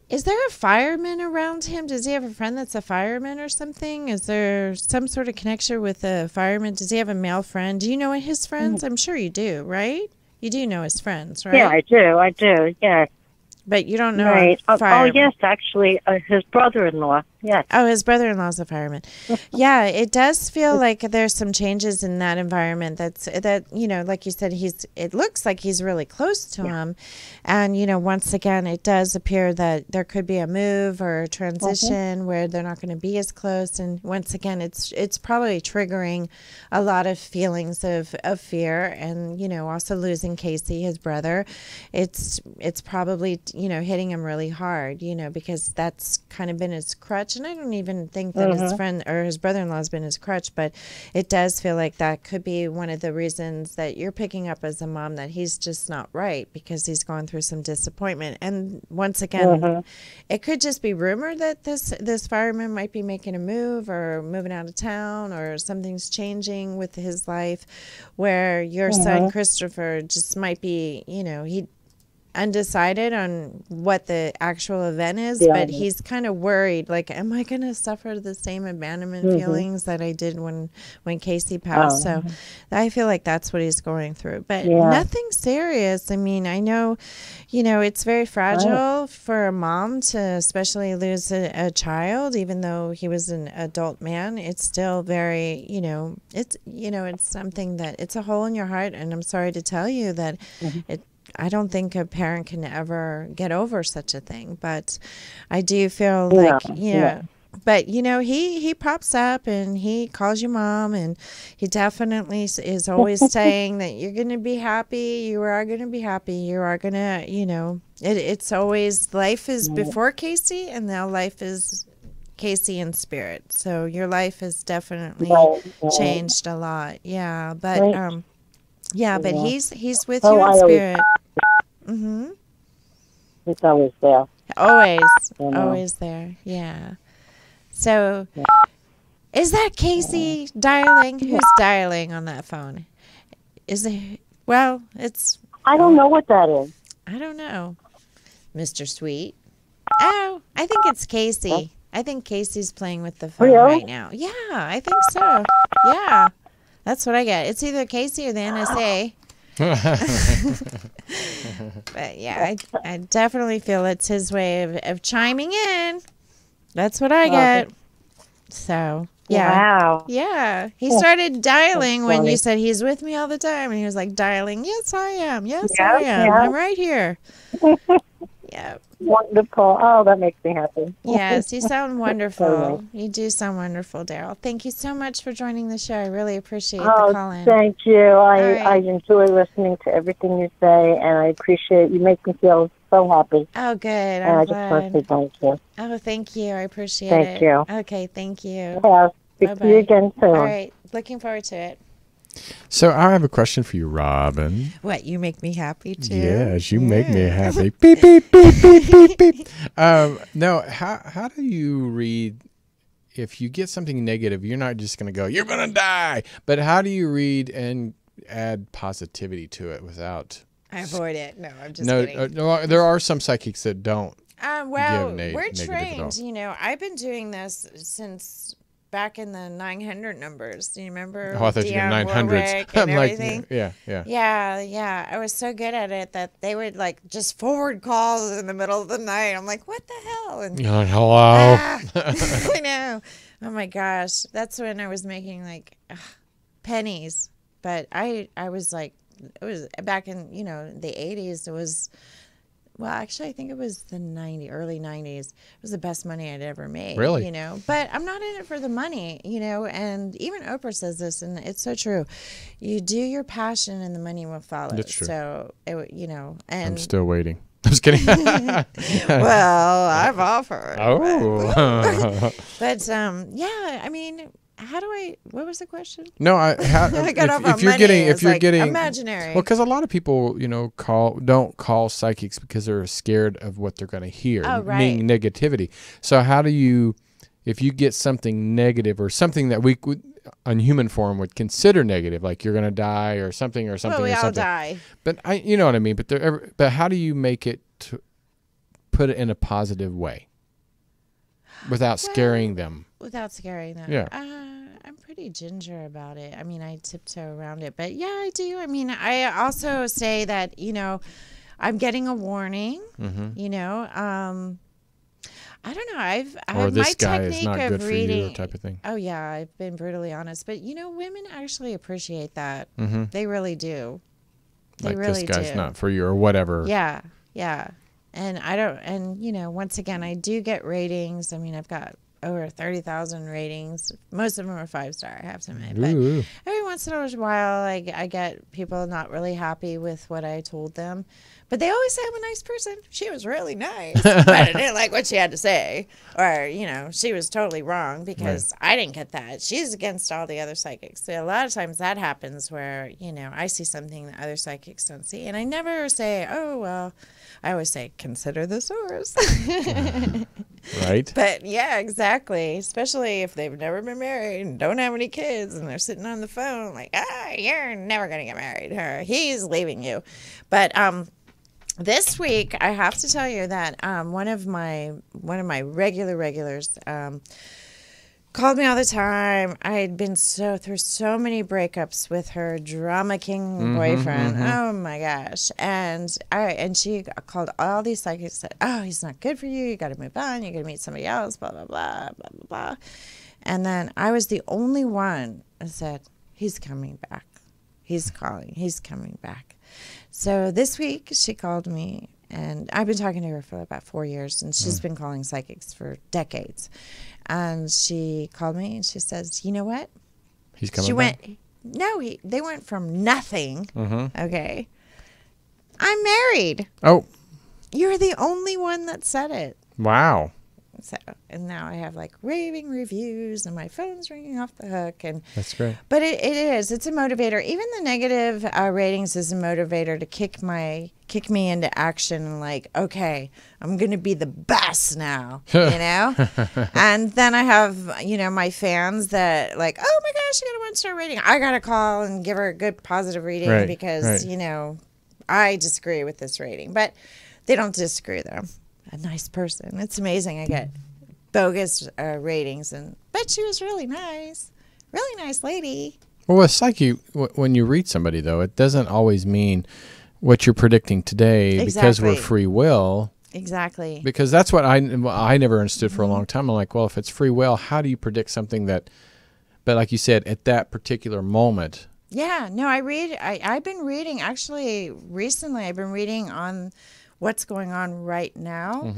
is there a fireman around him? Does he have a friend that's a fireman or something? Is there some sort of connection with a fireman? Does he have a male friend? Do you know his friends? I'm sure you do, right? You do know his friends, right? Yeah, I do, yes. But you don't know right. a fireman. Oh, yes, actually, his brother-in-law, yes. Oh, his brother-in-law's a fireman. Yeah, it does feel like there's some changes in that environment. That like you said, it looks like he's really close to him. And, once again, it does appear that there could be a move or a transition where they're not going to be as close. And once again, it's probably triggering a lot of feelings of fear and, also losing Casey, his brother. It's probably hitting him really hard, because that's kind of been his crutch. And I don't even think that his friend or his brother-in-law has been his crutch, but it does feel like that could be one of the reasons that you're picking up as a mom that he's just not right because he's gone through some disappointment. And once again, it could just be rumored that this fireman might be making a move or moving out of town or something's changing with his life where your son, Christopher, just might be, undecided on what the actual event is, but he's kind of worried, like, am I going to suffer the same abandonment feelings that I did when Casey passed? So I feel like that's what he's going through, but nothing serious. I mean, I know, it's very fragile for a mom to especially lose a child, even though he was an adult man. It's still very, it's something that it's a hole in your heart. And I'm sorry to tell you that I don't think a parent can ever get over such a thing, but I do feel like, but he pops up and he calls you mom, and he definitely is always saying that you're going to be happy. You are going to be happy. You are going to, it's always life is before Casey, and now life is Casey in spirit. So your life has definitely changed a lot. Yeah. But, but he's with you in spirit. It's always there. Always there. Yeah. So, is that Casey dialing? Who's dialing on that phone? Is it? Well, it's. I don't know what that is. I don't know, Mr. Sweet. Oh, I think it's Casey. I think Casey's playing with the phone right now. Yeah, I think so. Yeah, that's what I get. It's either Casey or the NSA. But yeah, I definitely feel it's his way of chiming in. That's what I get. So yeah. Wow. Yeah. He started dialing when you said he's with me all the time, and he was like dialing, yes I am. Yes I am. Yeah. I'm right here. Yeah. Wonderful. Oh, that makes me happy. Yes, you sound wonderful. You do sound wonderful, Daryl. Thank you so much for joining the show. I really appreciate the call in. Thank you. I enjoy listening to everything you say, and I appreciate you. Make me feel so happy. Oh, good. And I just want to say thank you. Oh, thank you. I appreciate it. Thank you. Okay, thank you. I'll speak to you again soon. All right. Looking forward to it. So I have a question for you, Robin. What, you make me happy too? Yes, you make me happy. Beep, beep, beep, beep, beep, beep. No, how do you read, if you get something negative, you're not just going to go, you're going to die. But how do you read and add positivity to it without? I avoid it. No, I'm just kidding. No, there are some psychics that don't. Well, we're trained. I've been doing this since back in the 900 numbers. Do you remember? Oh, I thought you were 900s. I'm everything? Like, yeah. Yeah. I was so good at it that they would like just forward calls in the middle of the night. I'm like, what the hell? And you're like, hello. I know. Oh my gosh. That's when I was making like pennies. But I was like, it was back in, the 80s. It was, well, actually, I think it was the early 90s. It was the best money I'd ever made. Really? But I'm not in it for the money, and even Oprah says this, and it's so true. You do your passion and the money will follow. That's true. So, and I'm still waiting. I'm just kidding. Well, I've offered. Oh. But, I mean, what was the question? No, I got off on money. If you're getting imaginary. Well, because a lot of people, don't call psychics because they're scared of what they're going to hear, meaning negativity. So how do you, if you get something negative or something that we on human form would consider negative, like you're going to die or something or something. Well, we or all something. die. But you know what I mean. But how do you make it put it in a positive way without scaring them? Without scaring them. Yeah. I'm pretty ginger about it. I mean, I tiptoe around it, but yeah, I do. I mean, I also say that, I'm getting a warning, I don't know. Or this my guy technique is not of good reading, for you type of thing. Oh yeah, I've been brutally honest, but women actually appreciate that. Mm-hmm. They really do. They like really this guy's do. not for you or whatever. Yeah. And I don't, and once again, I do get ratings. I mean, I've got over 30,000 ratings. Most of them are 5-star, I have to admit. But every once in a while, I get people not really happy with what I told them. But they always say I'm a nice person. She was really nice. But I didn't like what she had to say. Or, she was totally wrong because I didn't get that. She's against all the other psychics. So a lot of times that happens where, I see something that other psychics don't see. And I never say, oh, well, I always say, consider the source. Right. But yeah, exactly. Especially if they've never been married and don't have any kids and they're sitting on the phone like, you're never going to get married. Or he's leaving you. But, This week, I have to tell you that one of my regulars called me all the time. I had been through so many breakups with her drama king boyfriend. Oh my gosh! And she called all these psychics. Said, "Oh, he's not good for you. You got to move on. You got to meet somebody else." Blah blah blah blah blah blah. And then I was the only one that said, "He's coming back. He's calling. He's coming back." So this week she called me, and I've been talking to her for about 4 years, and she's been calling psychics for decades. And she called me, and she says, "You know what? He's coming back." They went from nothing. Okay. I'm married. Oh. You're the only one that said it. Wow. So, and now I have like raving reviews, and my phone's ringing off the hook. And that's great. But it's a motivator. Even the negative ratings is a motivator to kick me into action. And like, okay, I'm gonna be the best now, you know. And then I have my fans that like, oh my gosh, I got a 1-star rating. I gotta call and give her a good positive reading because I disagree with this rating, but they don't disagree though. A nice person. It's amazing. I get bogus ratings, but she was really nice lady. Well, with psyche, when you read somebody though, it doesn't always mean what you're predicting today because we're free will. Exactly. Because that's what I never understood for a long time. I'm like, well, if it's free will, how do you predict something that? But like you said, at that particular moment. Yeah. No, I've been reading actually recently. I've been reading on what's going on right now.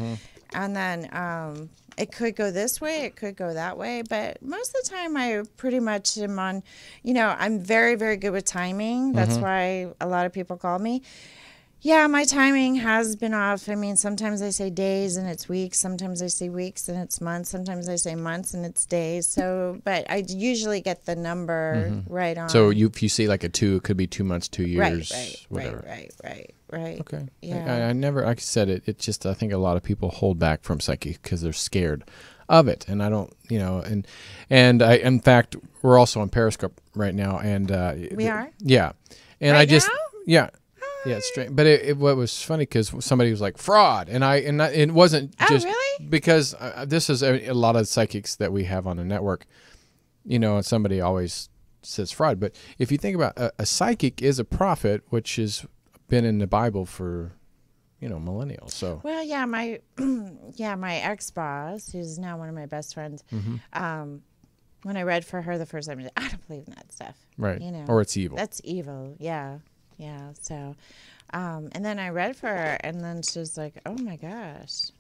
And then it could go this way, it could go that way. But most of the time I pretty much am on, I'm very, very good with timing. That's why a lot of people call me. Yeah, my timing has been off. I mean, sometimes I say days and it's weeks. Sometimes I say weeks and it's months. Sometimes I say months and it's days. So, but I usually get the number right on. So if you see like a 2, it could be 2 months, 2 years, whatever. Right. Okay. Yeah. I never, like I said, it just, I think a lot of people hold back from psychic because they're scared of it. And I don't, and I, in fact, we're also on Periscope right now. And we are? Yeah. And right I just, now? yeah. Yeah, it's strange. But what was funny because somebody was like fraud, and it wasn't just really? Because this is a lot of psychics that we have on the network, and somebody always says fraud. But if you think about a psychic is a prophet, which has been in the Bible for millennials. So my ex-boss, who's now one of my best friends, when I read for her the first time, I don't believe in that stuff. Right. Or it's evil. That's evil. Yeah. So, and then I read for her, and then she was like, "Oh my gosh,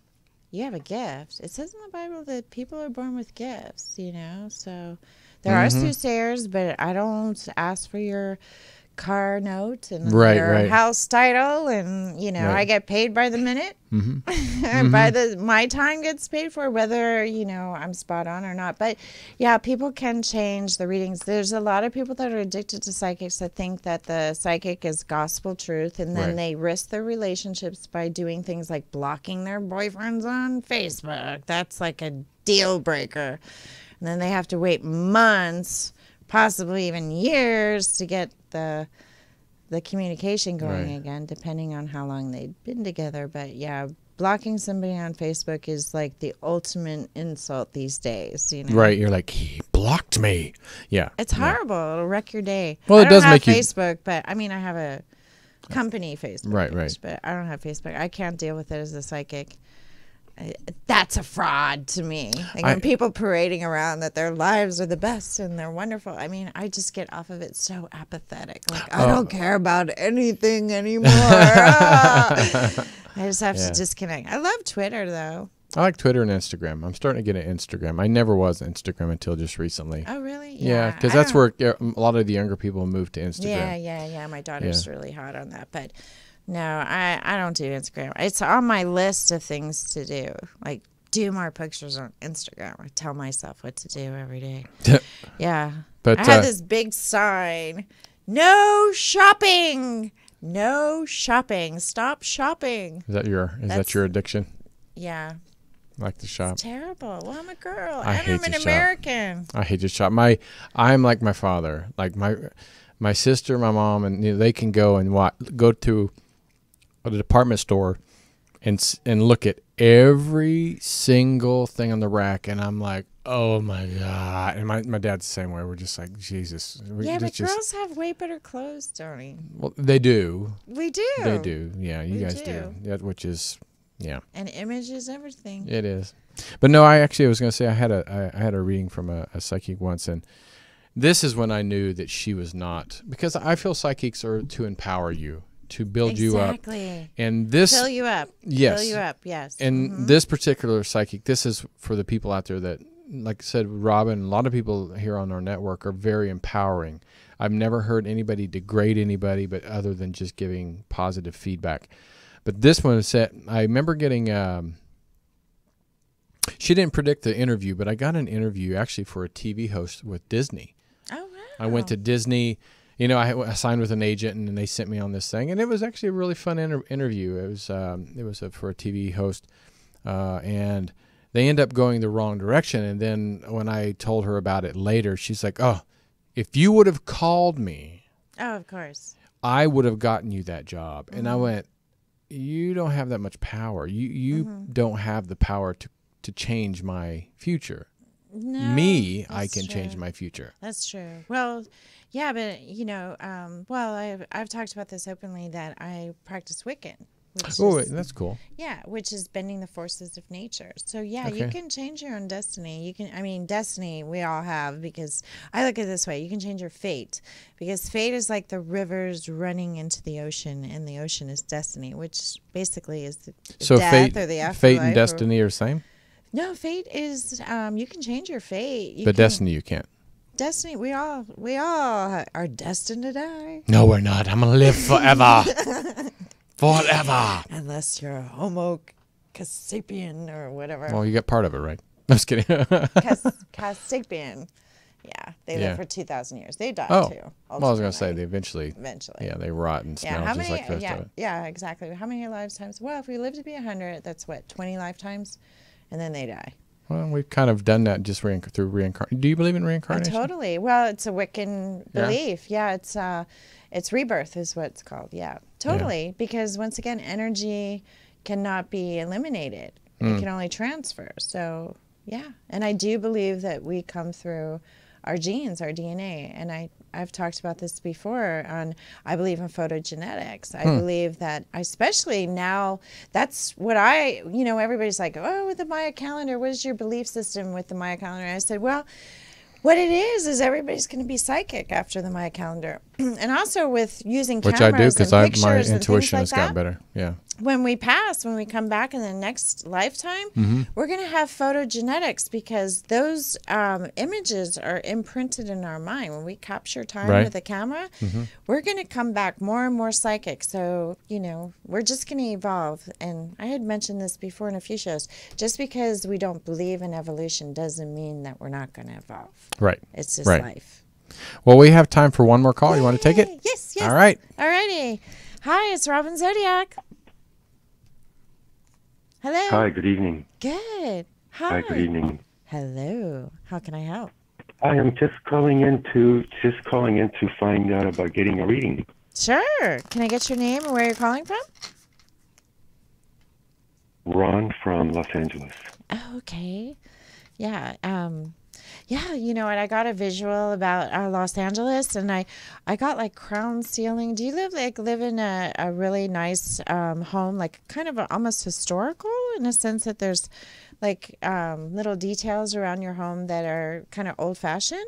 you have a gift." It says in the Bible that people are born with gifts, So there are soothsayers, but I don't ask for your car note and your house title, and I get paid by the minute. My time gets paid for, whether I'm spot on or not. But yeah, people can change the readings. There's a lot of people that are addicted to psychics that think that the psychic is gospel truth, and then they risk their relationships by doing things like blocking their boyfriends on Facebook. That's like a deal breaker. And then they have to wait months, possibly even years, to get the communication going again, depending on how long they've been together. But yeah, blocking somebody on Facebook is like the ultimate insult these days. Right? You're like, he blocked me. Yeah, it's horrible. It'll wreck your day. Well, it does make Facebook, but I mean, I have a company Facebook page, but I don't have Facebook. I can't deal with it as a psychic. That's a fraud to me. Like when people parading around that their lives are the best and they're wonderful. I mean, I just get off of it so apathetic. Like I don't care about anything anymore. I just have to disconnect. I love Twitter though. I like Twitter and Instagram. I'm starting to get an Instagram. I never was Instagram until just recently. Oh, really? Yeah, because that's where a lot of the younger people move to Instagram. Yeah. My daughter's really hot on that, but. No, I don't do Instagram. It's on my list of things to do. Like, do more pictures on Instagram. I tell myself what to do every day. Yeah. But I have this big sign. No shopping. No shopping. Stop shopping. Is that your addiction? Yeah. Like to shop. It's terrible. Well, I'm a girl. I hate I'm an to American. Shop. I hate to shop. I'm like my father. Like my sister, my mom, and they can go and go to a department store and look at every single thing on the rack, and I'm like, oh my God. And my dad's the same way. We're just like, Jesus. Yeah, but girls have way better clothes, Tony. Well, they do. We do. They do. Yeah, you guys do. Yeah, which is, yeah. And image is everything. It is. But no, I was going to say I had a reading from a psychic once, and this is when I knew that she was not, because I feel psychics are to empower you, to build you up. Exactly. And this fill you up. Yes. Fill you up, yes. And this particular psychic, this is for the people out there that, like I said, Robin, a lot of people here on our network are very empowering. I've never heard anybody degrade anybody, but other than just giving positive feedback. But this one said, I remember getting, she didn't predict the interview, but I got an interview actually for a TV host with Disney. Oh, wow. I went to Disney. You know, I signed with an agent, and they sent me on this thing, and it was actually a really fun interview. It was for a TV host, and they end up going the wrong direction. And then when I told her about it later, she's like, "Oh, if you would have called me, oh, of course, I would have gotten you that job." And I went, "You don't have that much power. You don't have the power to change my future." No, I can change my future. That's true. Well, yeah, but you know, I've talked about this openly that I practice Wiccan. That's cool. Yeah, which is bending the forces of nature. So yeah, you can change your own destiny. Destiny we all have, because I look at it this way: you can change your fate, because fate is like the rivers running into the ocean, and the ocean is destiny, which basically is the death fate, or the afterlife. Fate and destiny are the same. No, fate is you can change your fate. But destiny you can't. Destiny, we all are destined to die. No, we're not. I'm gonna live forever, forever. Unless you're a Homo sapien or whatever. Well, you get part of it right. I'm just kidding. Sapien. Yeah, they live for 2,000 years. They die too. Well, I was gonna say they eventually. Yeah, they rot and smell just like the rest of it. Yeah, exactly. How many lifetimes? Well, if we live to be 100, that's what, 20 lifetimes, and then they die. Well, we've kind of done that just through reincarnation. Do you believe in reincarnation? Totally. Well, it's a Wiccan belief. Yeah, it's rebirth is what it's called. Yeah, totally. Yeah. Because once again, energy cannot be eliminated. It can only transfer. So, yeah. And I do believe that we come through our genes, our DNA. And I've talked about this before I believe in photogenetics. I believe that, especially now, that's what everybody's like, oh, with the Maya calendar, what is your belief system with the Maya calendar? And I said, well, what it is everybody's going to be psychic after the Maya calendar. And also with using cameras and pictures. Which I do, because my intuition has gotten better. Yeah. When we come back in the next lifetime, we're going to have photogenetics, because those images are imprinted in our mind. When we capture time with a camera, we're going to come back more and more psychic. So, we're just going to evolve. And I had mentioned this before in a few shows. Just because we don't believe in evolution doesn't mean that we're not going to evolve. Right. It's just life. Well, we have time for one more call. You want to take it? Yes. All right. All righty. Hi, it's Robin Zodiac. Hello. Hi, good evening. Good. Hi, good evening. Hello. How can I help? I am just calling in to find out about getting a reading. Sure. Can I get your name and where you're calling from? Ron from Los Angeles. Oh, okay. Yeah. And I got a visual about Los Angeles, and I got like crown ceiling. Do you live in a really nice home, like kind of almost historical, in a sense that there's like little details around your home that are kind of old fashioned?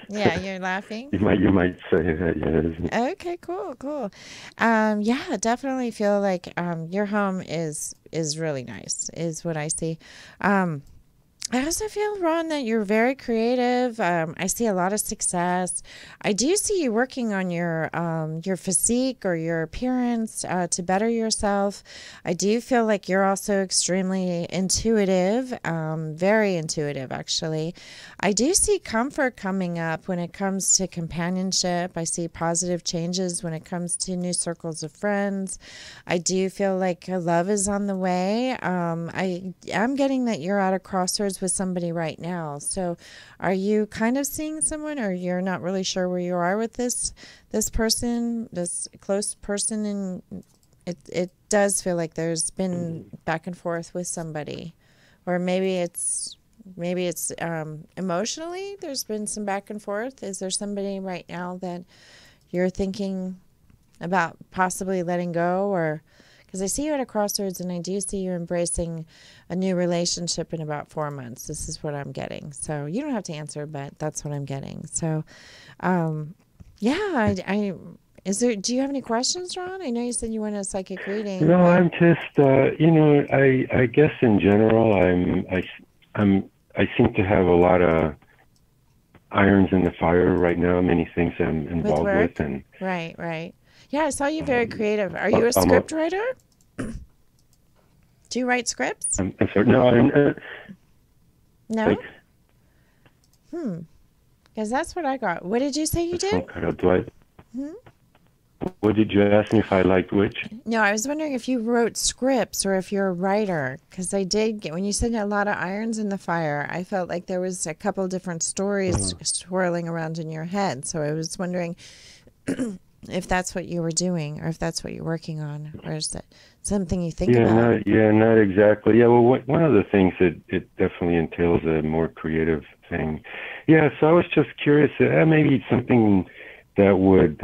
Yeah, you're laughing. You might say that, yes. Okay, cool. Yeah, definitely feel like your home is really nice, is what I see. I also feel, Ron, that you're very creative. I see a lot of success. I do see you working on your physique or your appearance to better yourself. I do feel like you're also extremely intuitive, very intuitive, actually. I do see comfort coming up when it comes to companionship. I see positive changes when it comes to new circles of friends. I do feel like love is on the way. I am getting that you're at a crossroads forth with somebody right now. So are you kind of seeing someone, or you're not really sure where you are with this person, this close person? And it does feel like there's been back and forth with somebody, or maybe it's emotionally there's been some back and forth. Is there somebody right now that you're thinking about possibly letting go? Or because I see you at a crossroads, and I do see you embracing a new relationship in about 4 months. This is what I'm getting. So you don't have to answer, but that's what I'm getting. So yeah, do you have any questions, Ron? I know you said you want a psychic reading. No, I'm just I guess in general I seem to have a lot of irons in the fire right now, many things I'm involved with. And Right. Yeah, I saw you very creative. Are you a script writer? Do you write scripts? I'm sorry. No. No? Because that's what I got. What did you say you did? What did you ask me if I liked which? No, I was wondering if you wrote scripts or if you're a writer. Because I did get, when you said a lot of irons in the fire, I felt like there was a couple different stories swirling around in your head. So I was wondering if that's what you were doing, or if that's what you're working on, or is that something you think about? Not exactly. Yeah, well, one of the things that it definitely entails a more creative thing. Yeah, so I was just curious, maybe something that would,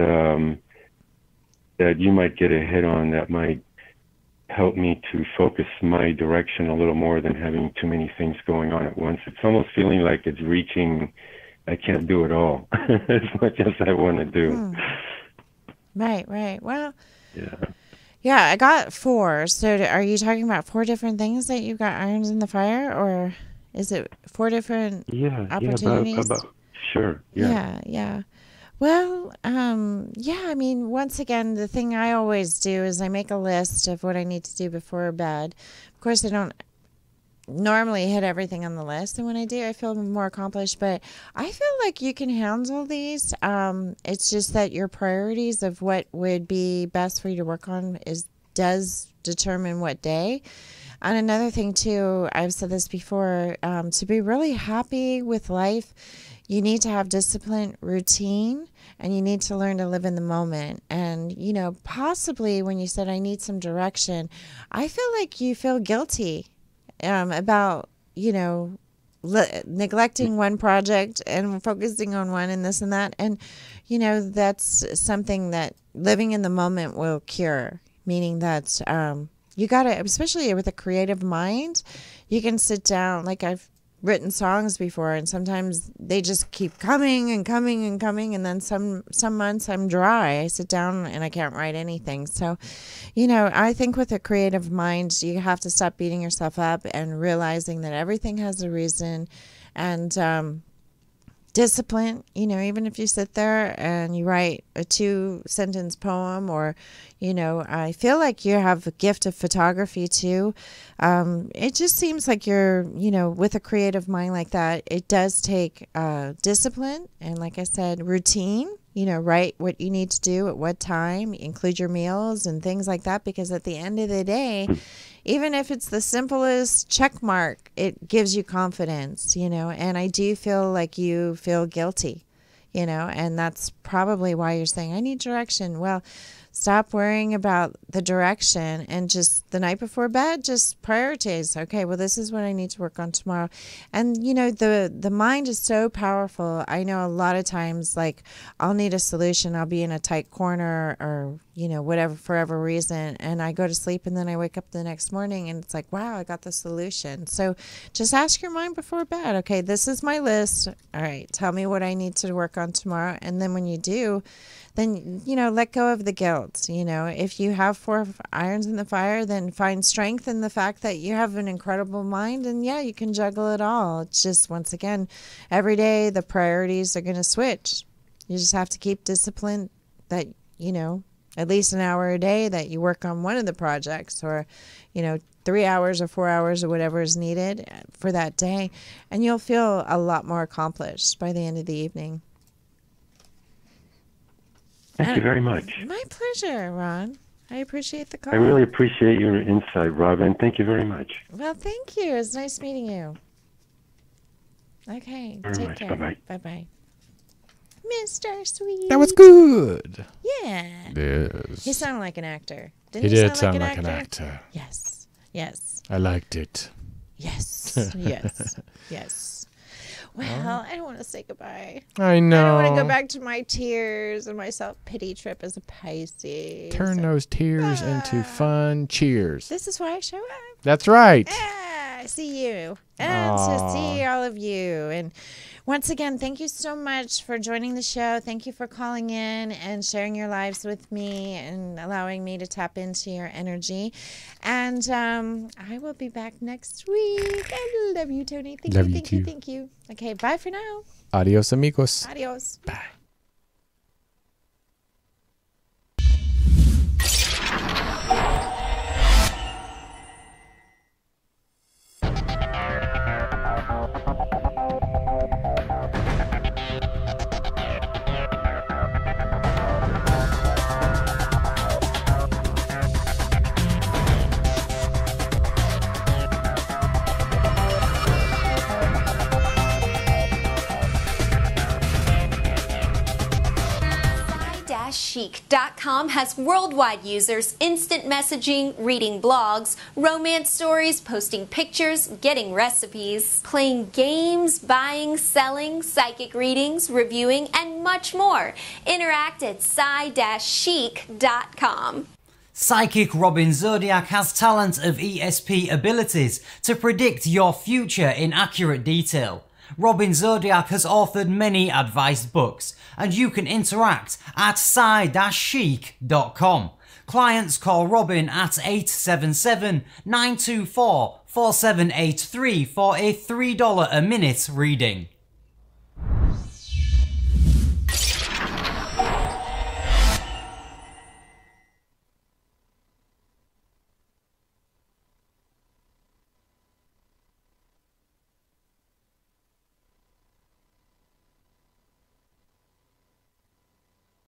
that you might get a hit on that might help me to focus my direction a little more than having too many things going on at once. It's almost feeling like it's reaching, I can't do it all as much as I want to do. Right. Well, yeah, I got 4. So are you talking about 4 different things that you've got irons in the fire, or is it 4 different opportunities? Sure. Yeah. Well, I mean, once again, the thing I always do is I make a list of what I need to do before bed. Of course, I don't normally hit everything on the list, and when I do, I feel more accomplished, but I feel like you can handle these. It's just that your priorities of what would be best for you to work on does determine what day. And another thing too, I've said this before, to be really happy with life, you need to have discipline, routine, and you need to learn to live in the moment. And, possibly when you said I need some direction, I feel like you feel guilty about, neglecting one project and focusing on one and this and that. And, that's something that living in the moment will cure, meaning that you got to, especially with a creative mind, you can sit down, like I've written songs before, and sometimes they just keep coming and coming and coming, and then some months I'm dry. I sit down and I can't write anything. So, I think with a creative mind, you have to stop beating yourself up and realizing that everything has a reason, and discipline. Even if you sit there and you write a 2-sentence poem, or I feel like you have a gift of photography too. It just seems like you're, with a creative mind like that, it does take discipline, and like I said, routine. Write what you need to do at what time, include your meals and things like that, because at the end of the day, even if it's the simplest check mark, it gives you confidence, and I do feel like you feel guilty, and that's probably why you're saying, I need direction. Well, stop worrying about the direction, and just the night before bed, just prioritize. Okay, well, this is what I need to work on tomorrow. And, the mind is so powerful. I know a lot of times, like, I'll need a solution. I'll be in a tight corner, or, whatever, for whatever reason, and I go to sleep, and then I wake up the next morning, and it's like, wow, I got the solution. So just ask your mind before bed, okay, this is my list. All right, tell me what I need to work on tomorrow. And then when you do, then, let go of the guilt. If you have 4 irons in the fire, then find strength in the fact that you have an incredible mind, and you can juggle it all. It's just, once again, every day the priorities are going to switch. You just have to keep discipline that, at least an hour a day that you work on one of the projects, or, 3 hours or 4 hours or whatever is needed for that day. And you'll feel a lot more accomplished by the end of the evening. Thank you very much. My pleasure, Ron. I appreciate the call. I really appreciate your insight, Robin. Thank you very much. Well, thank you. It's nice meeting you. Okay. Very Take much. care. Bye-bye. Bye-bye. Mr. Sweet. That was good. Yeah. Yes. He sounded like an actor. He Didn't did sound like an actor. Yes. Yes. I liked it. Yes. Yes. Yes. Well, I don't want to say goodbye. I know. I don't want to go back to my tears and my self-pity trip as a Pisces. Turn those tears into fun cheers. This is why I show up. That's right. I see you. And to see all of you. And once again, thank you so much for joining the show. Thank you for calling in and sharing your lives with me and allowing me to tap into your energy. And I will be back next week. I love you, Tony. Thank you. Okay, bye for now. Adios, amigos. Adios. Bye. Chic.com has worldwide users instant messaging, reading blogs, romance stories, posting pictures, getting recipes, playing games, buying, selling, psychic readings, reviewing, and much more. Interact at psy-chic.com. Psychic Robin Zodiac has talent of ESP abilities to predict your future in accurate detail. Robin Zodiac has authored many advised books, and you can interact at psy-chic.com. Clients call Robin at 877-924-4783 for a $3 a minute reading.